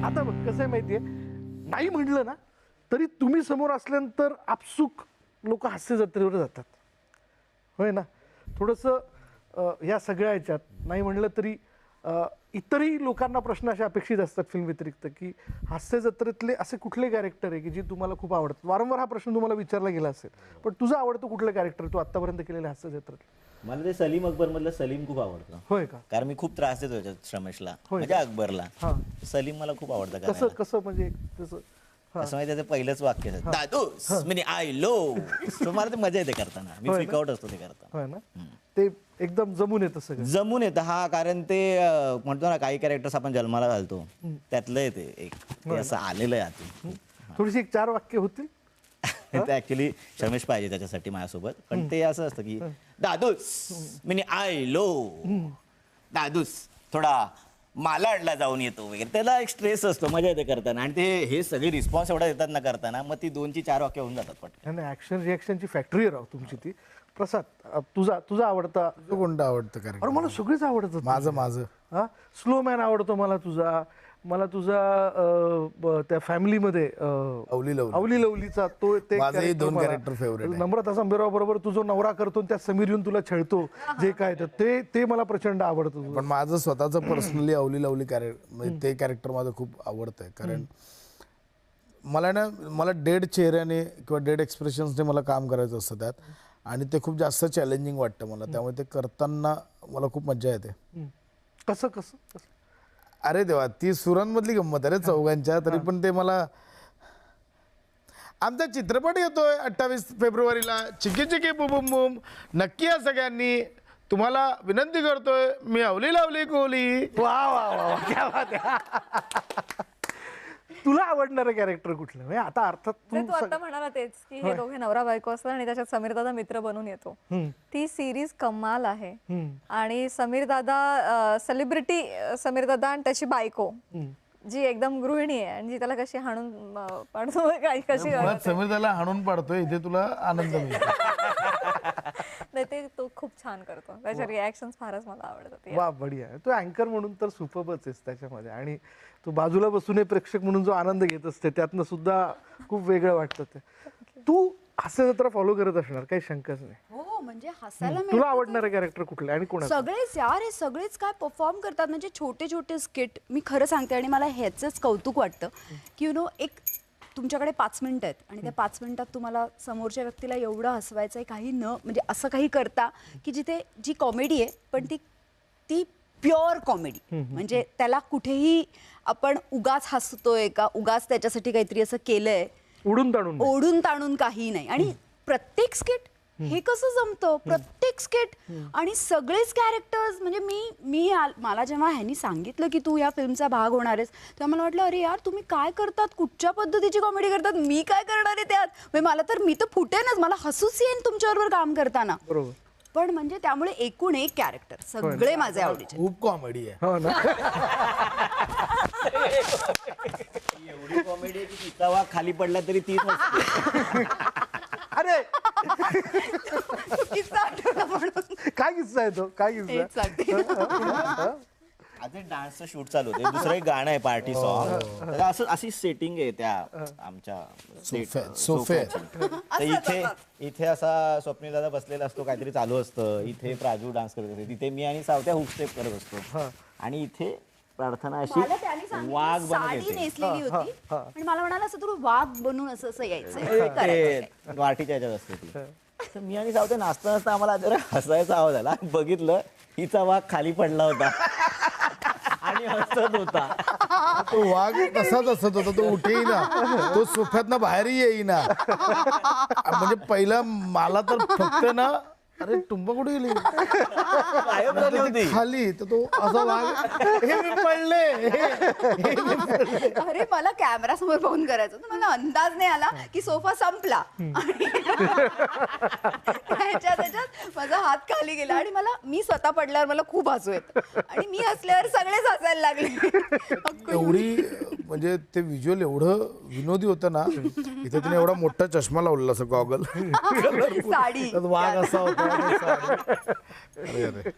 आता बघ कसं आहे माहितीये, नाही म्हणलं ना तरी तुम्ही समोर असल्यानंतर आपसुक लोक हास्य जत्रेवर जातात, होय ना. थोडंसं या सगळ्या ह्याच्यात नाही म्हणलं तरी इतरही लोकांना प्रश्न असे अपेक्षित असतात फिल्म व्यतिरिक्त, की हास्य जत्रेतले असे कुठले कॅरेक्टर आहे की जे तुम्हाला खूप आवडतात. वारंवार हा प्रश्न तुम्हाला विचारला गेला असेल, पण तुझं आवडतं कुठलं कॅरेक्टर तू आतापर्यंत केलेलं हास्य जत्रेत? मला ते सलीम अकबर मधलं सलीम खूप आवडतं. होय का? कारण मी खूप त्रास देतो याच्यात श्रमेशला, होय म्हणजे अकबरला. हां. सलीम मला खूप आवडतं. कसं करायला. कसं म्हणजे कसं? असं माहिती त्याचं पहिलंच वाक्य आहे, दादूस म्हणजे आय लो. मला ते मजा येते करताना, मी फ्रिकआउट असतो ते करताना. होय ना, ते एकदम जमून येतं सगळं. जमून येतं. हा, कारण ते म्हणतो ना काही कॅरेक्टर्स आपण जन्माला घालतो त्यातलं आहे ते एक, ते असं आलेलं आहे आतून. थोडीशी एक 4 वाक्य होतील. ते ऍक्च्युली शमेश पाहिजे त्याच्यासाठी माझ्यासोबत, पण ते असं असतं की दादूस म्हणजे आय लो, दादूस थोडा मालाडला जाऊन येतो वगैरे, त्याला एक स्ट्रेस असतो, मजा येते करताना. आणि ते हे सगळे रिस्पॉन्स एवढा देतात ना करताना, मग ती 2 ची 4 वाक्य होऊन जातात पटकन. आणि ऍक्शन रिॲक्शनची फॅक्टरी आहे राव तुमची ती. प्रसाद, तुझा आवडता? कोणतं आवडतं अरे कॅरेक्टर? मला सगळेच आवडतात. माझं हा, स्लो मॅन आवडतो मला तुझा त्या फॅमिलीमध्ये अवली लवली. अवली लवलीचा तो ते माझंही character 2 मला- कॅरेक्टर फेवरेट आहे. नम्रता संभेराव बरोबर तुझा नवरा करतो आणि त्या समीर येऊन तुला छळतो जे काय ते मला प्रचंड आवडतं तुझं. पण माझं स्वतःचं पर्सनली अवली लवली कॅरेक्टर, म्हणजे ते कॅरेक्टर माझं खूप आवडतंय. कारण मला डेड चेहऱ्याने किंवा डेड एक्सप्रेशन्सने मला काम करायचं असतं त्यात, आणि ते खूप जास्त चॅलेंजिंग वाटतं मला. त्यामुळे ते करताना मला खूप मजा येते. कसं कसं कसं? अरे देवा, ती सुरांमधली गंमत आहे रे चौघांच्या. तरी पण ते मला, आमचा चित्रपट येतोय 28 फेब्रुवारीला, चिकी चिकी बुबुम बुम, नक्की या सगळ्यांनी. तुम्हाला विनंती करतोय मी, अवली लावली कोहली. वा वा वा वा, क्या बात आहे. तुला आवडणारं कॅरेक्टर कुठलं? म्हणजे आता अर्थात तू आता म्हणाला तेच की हे दोघे नवरा बायको असतात आणि त्याच्यात समीर दादा मित्र बनून येतो. ती सिरीज कमाल आहे. आणि समीर दादा सेलिब्रिटी, समीर दादा आणि त्याची बायको जी एकदम गृहिणी आहे आणि जी त्याला कशी हाणून पाडतो, कशी मुळात समीर त्याला हाणून पाडतोय, इथे तुला आनंद मिळतो. नाही, ते तो खूप छान करतो. त्याचे रिॲक्शन फारच मला आवडतात. वा, बढिया. तू अँकर म्हणून तर सुपरबच आहेस त्याच्यामध्ये, आणि तू बाजूला बसून प्रेक्षक म्हणून जो आनंद घेत असते त्यातनं सुद्धा खूप वेगळं वाटतं ते. तू हास्य जत्रा फॉलो करत असणार, काही शंकाच नाही. हो, म्हणजे हसायला तुला आवडणारं कॅरेक्टर कुठलं आणि कोणाचं? सगळेच यार, हे सगळेच काय परफॉर्म करतात, म्हणजे छोटे छोटे स्किट. मी खरं सांगते, आणि मला ह्याचंच कौतुक वाटतं की एक तुमच्याकडे 5 मिनिटं आहेत आणि त्या 5 मिनिटात तुम्हाला समोरच्या व्यक्तीला एवढं हसवायचं आहे, काही न म्हणजे असं काही करता की जिथे जी कॉमेडी आहे पण ती प्युअर कॉमेडी. म्हणजे त्याला कुठेही आपण उगाच हसतोय का, उगाच त्याच्यासाठी काहीतरी असं केलंय, ओढून ताणून काही नाही. आणि प्रत्येक स्किट हे कसं जमतं, प्रत्येक स्किट आणि सगळेच कॅरेक्टर्स. म्हणजे मला जेव्हा ह्यांनी सांगितलं की तू या फिल्मचा भाग होणार आहेस, तेव्हा मला वाटलं अरे यार, तुम्ही काय करतात, कुठच्या पद्धतीची कॉमेडी करतात, मी काय करणार आहे त्यात. म्हणजे मी तर फुटेनच, मला हसूच येईन तुमच्याबरोबर काम करताना. बरोबर. पण म्हणजे त्यामुळे एकूण एक कॅरेक्टर सगळे माझे आवडीचे. खूप कॉमेडी आहे. हो ना. एवढी कॉमेडी आहे की तिचा वाघ खाली पडला तरी तीच हसते. अरे किस्सा आठवला म्हणून. काय किस्सा आहे तो? काय किस्सा? हेच सांगते. आता डान्सचं शूट चालू होते, दुसरं एक गाणं आहे पार्टी सॉन्ग. असं अशी सेटिंग आहे त्या आमच्या सोफ्याची. तर इथे असा स्वप्नील दादा बसलेला असतो, काहीतरी चालू असतं. इथे प्राजू डान्स करत असते, तिथे मी आणि सावत्या हुक स्टेप करत असतो, आणि इथे प्रार्थना अशी मला त्याने सांगितलं, वाघ बनत साडी येते. नेसलेली होती आणि मला म्हणाला असं तू वाघ बनून असं यायचं. ते वाटीच्या ह्याच्यात असते ती. तर मी आणि सावत्या नाचता नाचता आम्हाला जरा हसायचा आवाज आला. बघितलं, हिचा वाघ खाली पडला होता आणि हसत होता. तो वाघ तसाच असत होता, तो उठेही ना, तो सोफ्यातनं बाहेरही येईना. म्हणजे पहिला मला तर फक्त ना, अरे टुंबा कुठे गेली गायब झाली होती. खाली, तर तो असा वाघ, हे मी पडले. अरे मला कॅमेरा समोर बघून करायचं होतं, मला अंदाज नाही आला की सोफा संपला. त्याच्यात माझा हात खाली गेला आणि मी स्वतः पडल्यावर मला खूप हसू येतं आणि मी हसल्यावर सगळेच हसायला लागले. एवढी म्हणजे ते व्हिज्युअल एवढं विनोदी होतं ना. इथे तिने एवढा मोठा चष्मा लावलेला असं गॉगल, साडी, वाघ असा होता. अरे अरे,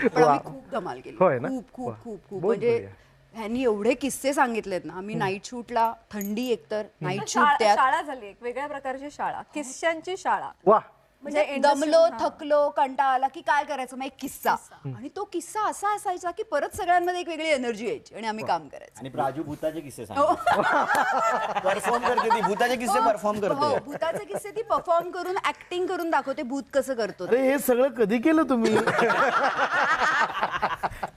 पण आम्ही खूप धमाल केली. होय ना? खूप खूप खूप खूप. बहुत म्हणजे बढिया. ह्यांनी एवढे किस्से सांगितलेत ना. आम्ही नाईट शूटला, थंडी एकतर नाईट शूट त्यात शाळा झाली एक वेगळ्या प्रकारची शाळा, किस्स्यांची शाळा. वा म्हणजे दमलो थकलो कंटाळा आला की काय करायचं, मग एक किस्सा. आणि तो किस्सा असा असायचा की परत सगळ्यांमध्ये एक वेगळी एनर्जी यायची आणि आम्ही काम करायचो. आणि प्राजू भूताचे किस्से परफॉर्म करते ती, भूताचे किस्से परफॉर्म हो, करते. भूताचे किस्से ती परफॉर्म करून ऍक्टिंग करून दाखवते भूत कसं करतो ते. अरे हे सगळं कधी केलं तुम्ही?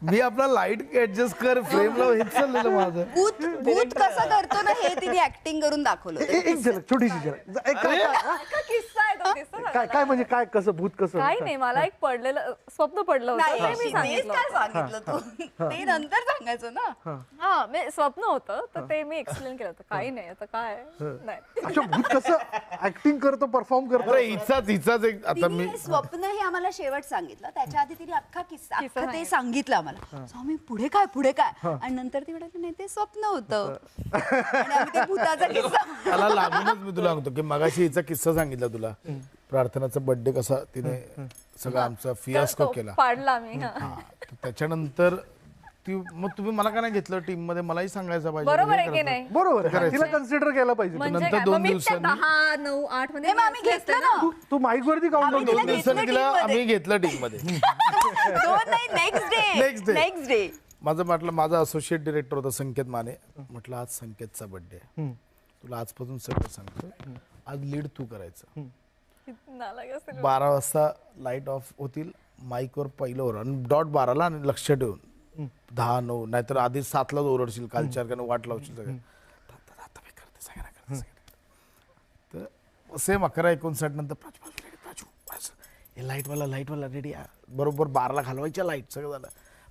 मी आपला लाईट ऍडजस्ट कर फ्रेमला हेच चाललेलं माझं. भूत कसं करतो ना हे तिने ऍक्टिंग करून दाखवलं होतं. एक झलक, छोटीशी झलक. किस्सा आहे तो, किस्सा सांगा. काय म्हणजे काय, कसं भूत कसं? काही नाही, मला एक पडलेलं स्वप्न पडलं होतं, नाही ते मी तेच सांगितलं काय होतं. सांगितलं तू ते नंतर सांगायचं ना. हा मी स्वप्न होतं तर ते मी एक्सप्लेन केलं होतं. काही नाही आता काय नाही. अच्छा, भूत कसं ऍक्टिंग करतो, परफॉर्म करतो? अरे हिचाच एक आता मी तिने स्वप्न हे आम्हाला शेवट सांगितलं, त्याच्या आधी तिने अख्खा किस्सा अख्खं ते सांगितलं आम्हाला. So आम्ही पुढे काय आणि नंतर ती म्हणाली नाही ते स्वप्न होतं. आणि आम्ही ते भूताचा किस्सा. त्याला लागूनच मी तुला सांगतो की मगाशी हिचा किस्सा सांगितला तुला, प्रार्थनाचा बर्थडे कसा तिने सगळं आमचा फियास्को केला. पाडला मी. हा. हा, तर त्याच्यानंतर ती मग तुम्ही मला का नाही घेतलं टीम मध्ये, मलाही सांगायचं पाहिजे. बरोबर हे आहे की करायचं. नाही? बरोबर आहे. तिला कन्सिडर केला पाहिजे. म्हणजे नंतर काय? 2 मग मी त्या दिवसांनी- 10, 9, 8 मध्ये नाही, मग आम्ही घेतलं ना. तू माईक वरती काउंट आम्ही डाऊन तिला 2 दिवसांनी घेतलं तिला team मध्ये. आम्ही घेतलं टीम मध्ये. Next Next day day. Next day माझं म्हटलं, माझा असोसिएट डिरेक्टर होता संकेत माने. म्हटलं आज संकेतचा बर्थडे आहे, तुला आजपासून सगळं सांगतो, आज लीड तू करायचं. नालायक असेल. 12 वाजता लाईट ऑफ होतील, माईकवर पहिलं ओरड आणि डॉट 12ला आणि लक्ष ठेवून 10, 9 नाहीतर आधी 7लाच ओरडशील, कालच्या कारण वाट लावशील सगळं. आता मी करते सगळ्यांना. तर सेम 11:59 नंतर प्राजू हे लाईटवाला रेडी आहे. बरोबर 12ला घालवायच्या लाईट, सगळं झालं.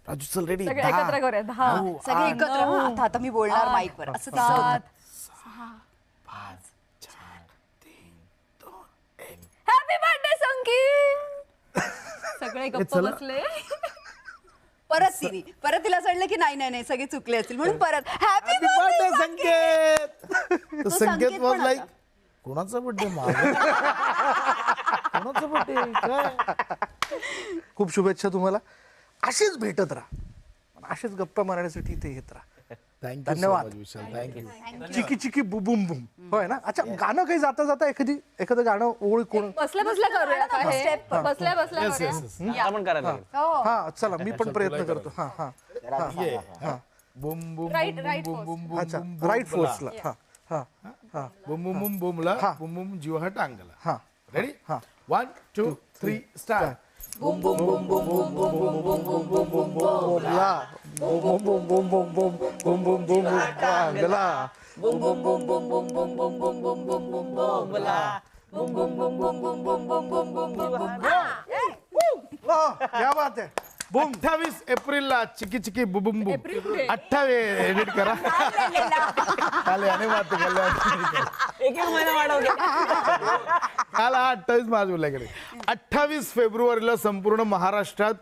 प्राजू चल रेडी. सगळे एकत्र करूया. 10, सगळे एकत्र. आता मी बोलणार माईक वर असं 7, 6, 5, 4, 3, 2, 1. Happy birthday Sanki. सगळे गप्प बसले. परत तिला चढलं की नाही सगळे चुकले असतील म्हणून परत हॅपी Happy birthday, संकेत. तर तो संकेत संकेत वॉज पण लाईक, होता. कोणाचा बर्थडे कोणाचा बर्थडे काय? खूप शुभेच्छा तुम्हाला. असेच भेटत राहा, असेच गप्पा मारण्यासाठी इथे येत राहा. थँक्यू धन्यवाद. विशाल, थँक्यू. चिकी चिकी बुबुम बुम. होय ना. अच्छा, गाणं काही जाता एखादं गाणं ओळ कोण? बसल्या बसल्या करूया का हे? बसल्या बसल्या येस करूया. येस मला पण करायला लागेल. हा चला, मी पण प्रयत्न करतो. हा ये बुम बुम Right बुम बुम बुम अच्छा, बुम राईट फोर्सला. हा बुम बुम बुम बुमला बुम बुम जीव हा टांगला. हा. Ready 1 2 3 start. बोमला बोम बोम बोम बोम बोम बोम टांगला. क्या बात आहे. 28 एप्रिलला चिकी चिकी बुबुम बुम. एप्रिल कुठे? 28 एडिट करा. काल याने बात एक महिना वाढवले. काल 28 मार्च बोलल्याकडे 28 फेब्रुवारीला संपूर्ण महाराष्ट्रात